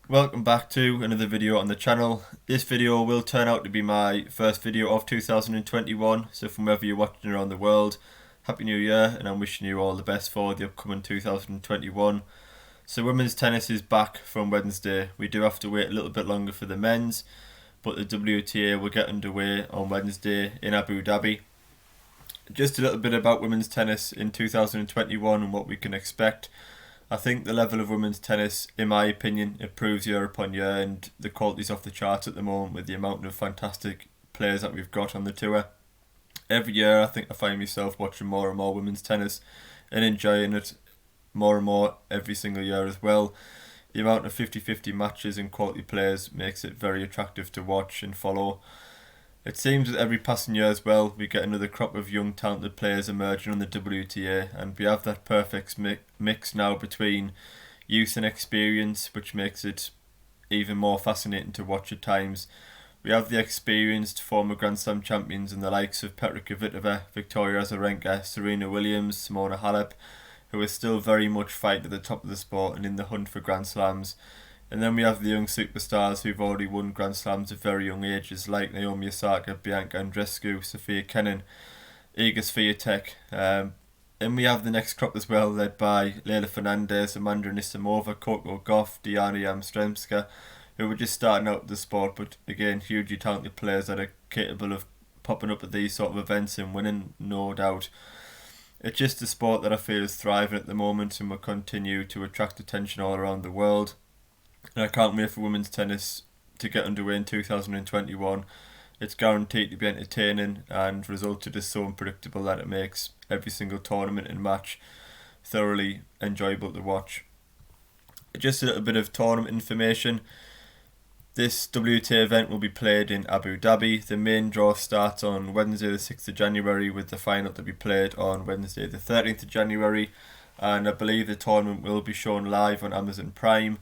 Welcome back to another video on the channel. This video will turn out to be my first video of 2021, so from wherever you're watching around the world, Happy New Year, and I'm wishing you all the best for the upcoming 2021. So women's tennis is back from Wednesday. We do have to wait a little bit longer for the men's, but the WTA will get underway on Wednesday in Abu Dhabi. Just a little bit about women's tennis in 2021 and what we can expect. I think the level of women's tennis, in my opinion, improves year upon year, and the quality's off the charts at the moment with the amount of fantastic players that we've got on the tour. Every year I think I find myself watching more and more women's tennis and enjoying it more and more every single year as well. The amount of 50-50 matches and quality players makes it very attractive to watch and follow. It seems with every passing year as well, we get another crop of young talented players emerging on the WTA, and we have that perfect mix now between youth and experience, which makes it even more fascinating to watch at times. We have the experienced former Grand Slam champions in the likes of Petra Kvitova, Victoria Azarenka, Serena Williams, Simona Halep, who are still very much fighting at the top of the sport and in the hunt for Grand Slams. And then we have the young superstars who've already won Grand Slams at very young ages, like Naomi Osaka, Bianca Andreescu, Sophia Kennen, Iga Swiatek. And we have the next crop as well, led by Leylah Fernandez, Amanda Anisimova, Coco Gauff, Diana Yastremska, who were just starting out the sport, but again, hugely talented players that are capable of popping up at these sort of events and winning, no doubt. It's just a sport that I feel is thriving at the moment and will continue to attract attention all around the world. And I can't wait for women's tennis to get underway in 2021. It's guaranteed to be entertaining, and results are just so unpredictable that it makes every single tournament and match thoroughly enjoyable to watch. Just a little bit of tournament information. This WTA event will be played in Abu Dhabi. The main draw starts on Wednesday the 6th of January with the final to be played on Wednesday the 13th of January. And I believe the tournament will be shown live on Amazon Prime.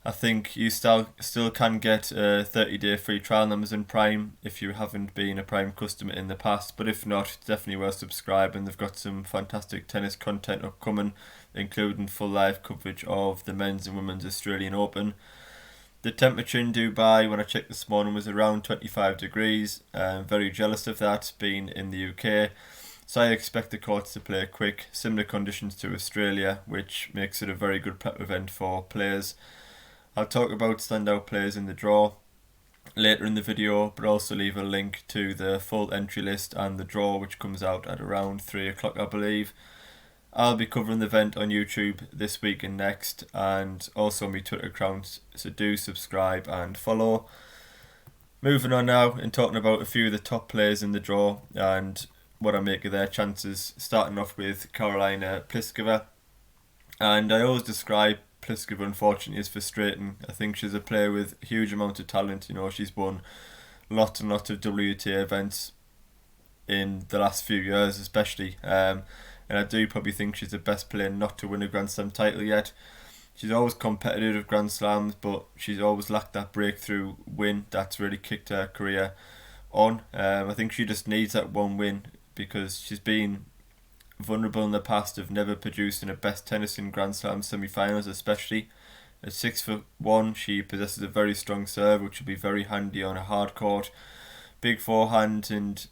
I think you still can get a 30-day free trial on Amazon Prime if you haven't been a Prime customer in the past, but if not, it's definitely worth subscribing. They've got some fantastic tennis content upcoming, including full live coverage of the men's and women's Australian Open. The temperature in Dubai, when I checked this morning, was around 25 degrees. I'm very jealous of that, being in the UK. So I expect the courts to play quick, similar conditions to Australia, which makes it a very good prep event for players. I'll talk about standout players in the draw later in the video, but also leave a link to the full entry list and the draw, which comes out at around 3 o'clock, I believe. I'll be covering the event on YouTube this week and next, and also on my Twitter account, so do subscribe and follow. Moving on now and talking about a few of the top players in the draw and what I make of their chances, starting off with Karolina Pliskova. And I always describe Pliskova, unfortunately, as frustrating. I think she's a player with a huge amount of talent. You know, she's won lots and lots of WTA events in the last few years, especially. And I do probably think she's the best player not to win a Grand Slam title yet. She's always competitive with Grand Slams, but she's always lacked that breakthrough win that's really kicked her career on. I think she just needs that one win because she's been vulnerable in the past of never producing a best tennis in Grand Slam semi-finals, especially. At 6'1", she possesses a very strong serve, which will be very handy on a hard court. Big forehand, and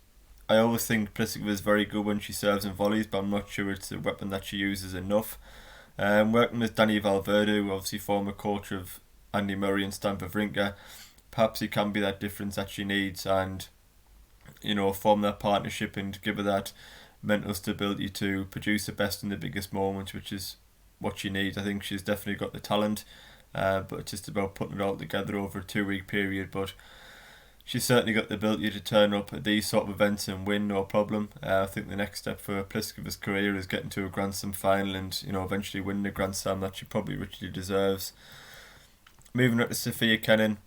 I always think Pliskova is very good when she serves and volleys, but I'm not sure it's the weapon that she uses enough. Working with Danny Valverde, obviously former coach of Andy Murray and Stan Wawrinka, perhaps he can be that difference that she needs, and form that partnership and give her that mental stability to produce the best in the biggest moments, which is what she needs. I think she's definitely got the talent, but it's just about putting it all together over a 2-week period. But she's certainly got the ability to turn up at these sort of events and win, no problem. I think the next step for Pliskova's career is getting to a Grand Slam final and eventually winning a Grand Slam that she probably richly deserves. Moving on to Sophia Kennen.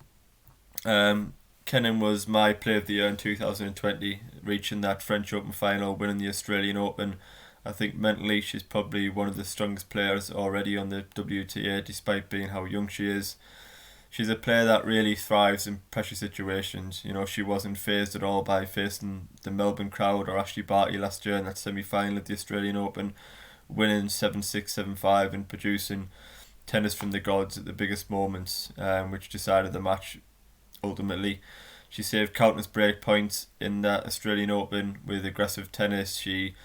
Kenin was my player of the year in 2020, reaching that French Open final, winning the Australian Open. I think mentally she's probably one of the strongest players already on the WTA, despite being how young she is. She's a player that really thrives in pressure situations. She wasn't fazed at all by facing the Melbourne crowd or Ashley Barty last year in that semi-final at the Australian Open, winning 7-6, 7-5 and producing tennis from the gods at the biggest moments, which decided the match ultimately. She saved countless break points in that Australian Open with aggressive tennis. She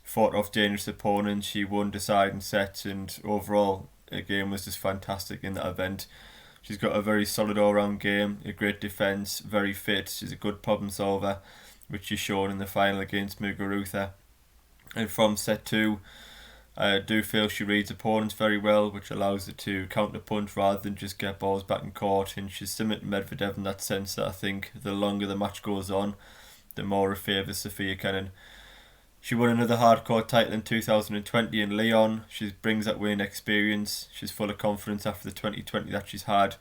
fought off dangerous opponents. She won deciding sets, and overall, her game was just fantastic in that event. She's got a very solid all-round game, a great defence, very fit. She's a good problem solver, which she showed in the final against Muguruza. And from set 2, I do feel she reads opponents very well, which allows her to counter punch rather than just get balls back in court. And she's similar to Medvedev in that sense that I think the longer the match goes on, the more it favours Sophia Kennen. She won another hardcore title in 2020 in Lyon. She brings that winning experience. She's full of confidence after the 2020 that she's had,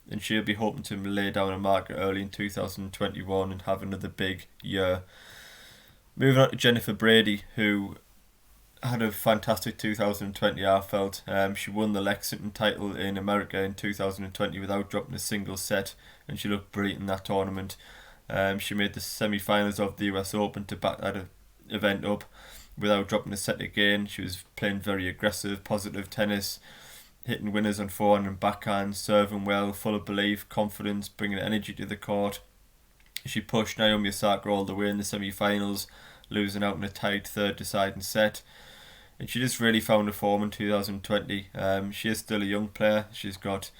and she'll be hoping to lay down a marker early in 2021 and have another big year. Moving on to Jennifer Brady, who had a fantastic 2020, I felt. She won the Lexington title in America in 2020 without dropping a single set, and she looked brilliant in that tournament. She made the semi-finals of the US Open to back that event up without dropping a set again. She was playing very aggressive, positive tennis, hitting winners on forehand and backhand, serving well, full of belief, confidence, bringing energy to the court. She pushed Naomi Osaka all the way in the semi-finals, losing out in a tight third deciding set. And she just really found her form in 2020. She is still a young player. She's got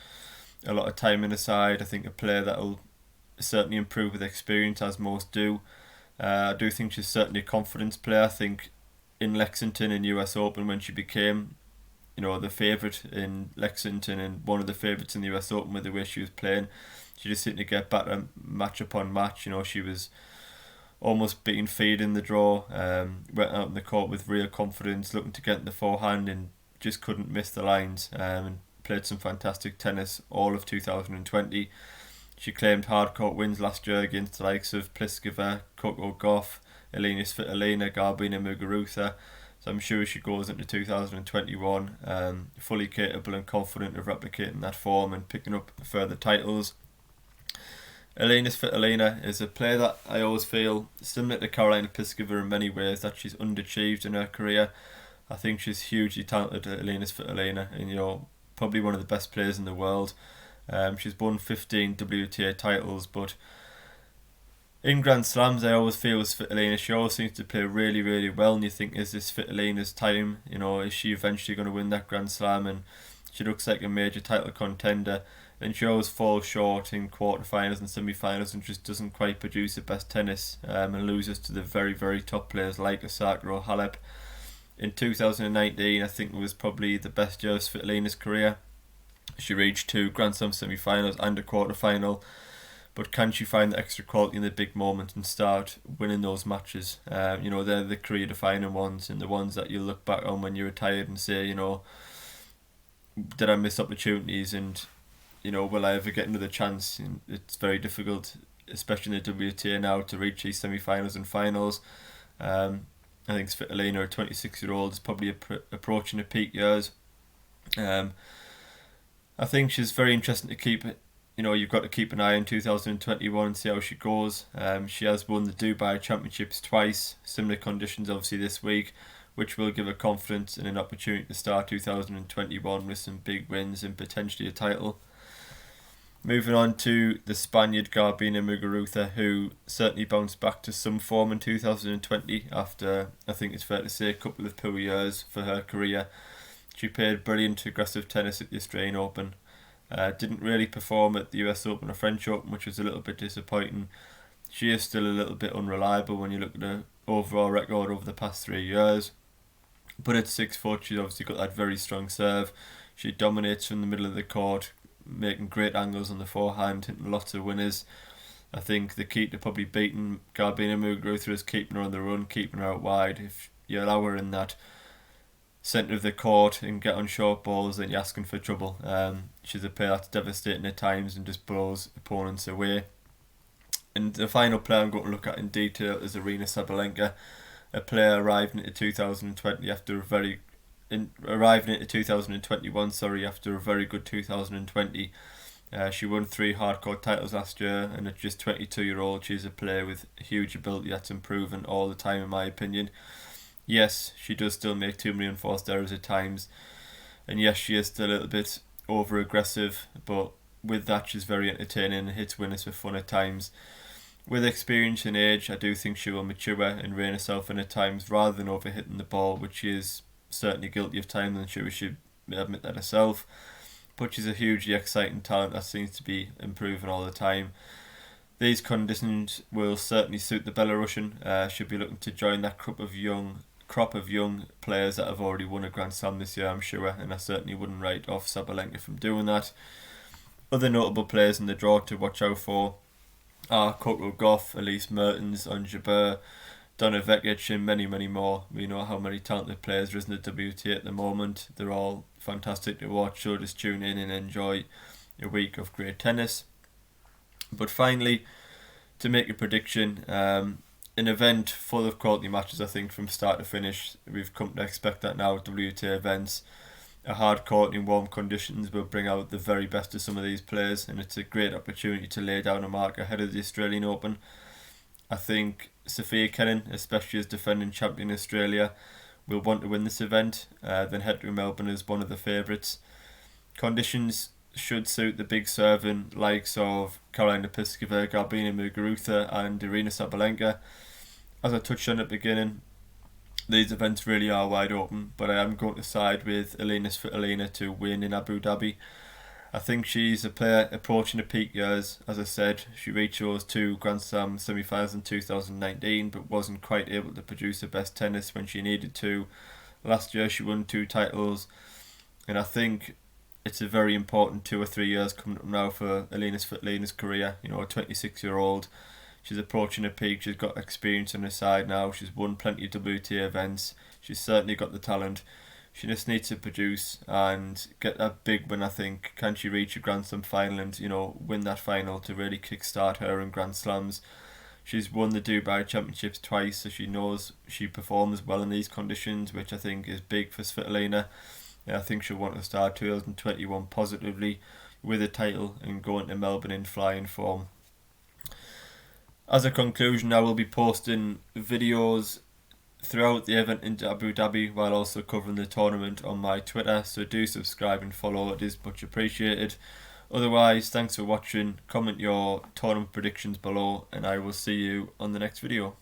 a lot of time in her side. I think a player that will certainly improve with experience, as most do. I do think she's certainly a confidence player. I think in Lexington and US Open, when she became, the favourite in Lexington and one of the favourites in the US Open with the way she was playing, she just seemed to get better match upon match. She was almost beating feed in the draw, went out in the court with real confidence, looking to get in the forehand and just couldn't miss the lines, and played some fantastic tennis all of 2020. She claimed hard-court wins last year against the likes of Pliskova, Coco Gauff, Elena Svitolina, Garbine Muguruza. So I'm sure she goes into 2021 fully capable and confident of replicating that form and picking up further titles. Elena Svitolina is a player that I always feel, similar to Karolina Pliskova in many ways, that she's underachieved in her career. I think she's hugely talented, Elena Svitolina, and probably one of the best players in the world. She's won 15 WTA titles, but in Grand Slams I always feel with Svitolina, she always seems to play really, really well, and you think, is this Svitolina's time? Is she eventually going to win that Grand Slam? And she looks like a major title contender, and she always falls short in quarterfinals and semi-finals and just doesn't quite produce the best tennis, and loses to the very, very top players like Osaka or Halep. In 2019, I think it was probably the best year of Svitolina's career. She reached 2 Grand Slam semi-finals and a quarter-final, but can she find the extra quality in the big moments and start winning those matches? They're the career-defining ones, and the ones that you look back on when you're retired and say, did I miss opportunities, and will I ever get another chance? And it's very difficult, especially in the WTA now, to reach these semi-finals and finals. I think Svitolina, a 26-year-old, is probably approaching her peak years. I think she's very interesting to keep. You've got to keep an eye on 2021 and see how she goes. She has won the Dubai Championships twice, similar conditions obviously this week, which will give her confidence and an opportunity to start 2021 with some big wins and potentially a title. Moving on to the Spaniard Garbine Muguruza, who certainly bounced back to some form in 2020 after, I think it's fair to say, a couple of poor years for her career. She played brilliant aggressive tennis at the Australian Open. Didn't really perform at the US Open or French Open, which was a little bit disappointing. She is still a little bit unreliable when you look at her overall record over the past 3 years. But at 6 foot, she's obviously got that very strong serve. She dominates from the middle of the court, making great angles on the forehand, hitting lots of winners. I think the key to probably beating Garbine Muguruza is keeping her on the run, keeping her out wide. If you allow her in that centre of the court and get on short balls, then you're asking for trouble. She's a player that's devastating at times and just blows opponents away. And the final player I'm going to look at in detail is Aryna Sabalenka, a player arriving into 2020 after arriving into 2021 after a very good 2020. She won 3 hardcore titles last year, and at just 22-year-old, she's a player with huge ability that's improving all the time, in my opinion. Yes, she does still make too many unforced errors at times, And yes, she is still a little bit over aggressive, but with that she's very entertaining and hits winners for fun at times. With experience and age, I do think she will mature and rein herself in at times rather than overhitting the ball, which she is certainly guilty of times, and sure she should admit that herself. But she's a hugely exciting talent that seems to be improving all the time. These conditions will certainly suit the Belarusian. She'll be looking to join that crop of young players that have already won a Grand Slam this year, I'm sure, and I certainly wouldn't write off Sabalenka from doing that. Other notable players in the draw to watch out for are Coco Gauff, Elise Mertens, Onjabeur, Donna Vekic, and many, many more. We know how many talented players there is in the WTA at the moment. They're all fantastic to watch, so just tune in and enjoy a week of great tennis. But finally, to make a prediction, an event full of quality matches, I think, from start to finish. We've come to expect that now at WTA events. A hard court in warm conditions will bring out the very best of some of these players, and it's a great opportunity to lay down a mark ahead of the Australian Open. I think Sophia Kennen, especially as defending champion Australia, will want to win this event, then head to Melbourne as one of the favourites. Conditions should suit the big serving likes of Karolina Pliskova, Garbine Muguruza and Irina Sabalenka. As I touched on at the beginning, these events really are wide open, but I am going to side with Elina Svitolina to win in Abu Dhabi. I think she's a player approaching the peak years. As I said, she reached those 2 Grand Slam semi-finals in 2019, but wasn't quite able to produce her best tennis when she needed to. Last year she won 2 titles, and I think it's a very important 2 or 3 years coming up now for Elina Svitolina's career. You know, a 26-year-old. She's approaching her peak. She's got experience on her side now. She's won plenty of WTA events. She's certainly got the talent. She just needs to produce and get that big win, I think. Can she reach a Grand Slam final and, you know, win that final to really kickstart her in Grand Slams? She's won the Dubai Championships twice, so she knows she performs well in these conditions, which I think is big for Svitolina. I think she'll want to start 2021 positively with a title and go into Melbourne in flying form. As a conclusion, I will be posting videos throughout the event into Abu Dhabi while also covering the tournament on my Twitter, so do subscribe and follow, it is much appreciated. Otherwise, thanks for watching, comment your tournament predictions below and I will see you on the next video.